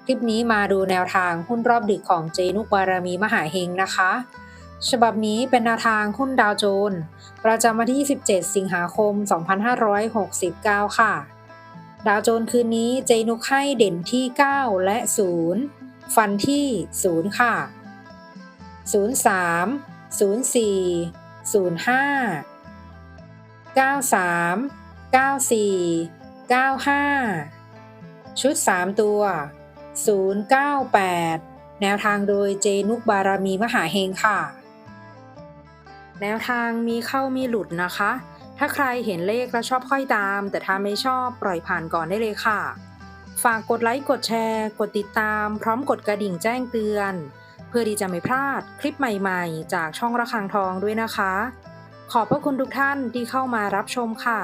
คลิปนี้มาดูแนวทางหุ้นรอบดึกของเจนุกบารมีมหาเฮงนะคะฉบับนี้เป็นแนวทางหุ้นดาวโจนส์ประจำวันที่ 17 สิงหาคม 2569 ค่ะดาวโจนส์คืนนี้เจนุกให้เด่นที่ 9 และ 0 ฟันที่ 0 ค่ะ 03 04 05 93 94 95 ชุด 3 ตัว 098 แนวทางโดยเจนุกบารมีมหาเฮงค่ะ แนวทางมีเข้ามีหลุดนะคะ ถ้าใครเห็นเลขแล้วชอบค่อยตาม แต่ถ้าไม่ชอบปล่อยผ่านก่อนได้เลยค่ะ ฝากกดไลค์กดแชร์กดติดตามพร้อมกดกระดิ่งแจ้งเตือน เพื่อที่จะไม่พลาดคลิปใหม่ๆจากช่องระฆังทองด้วยนะคะ ขอบพระคุณทุกท่านที่เข้ามารับชมค่ะ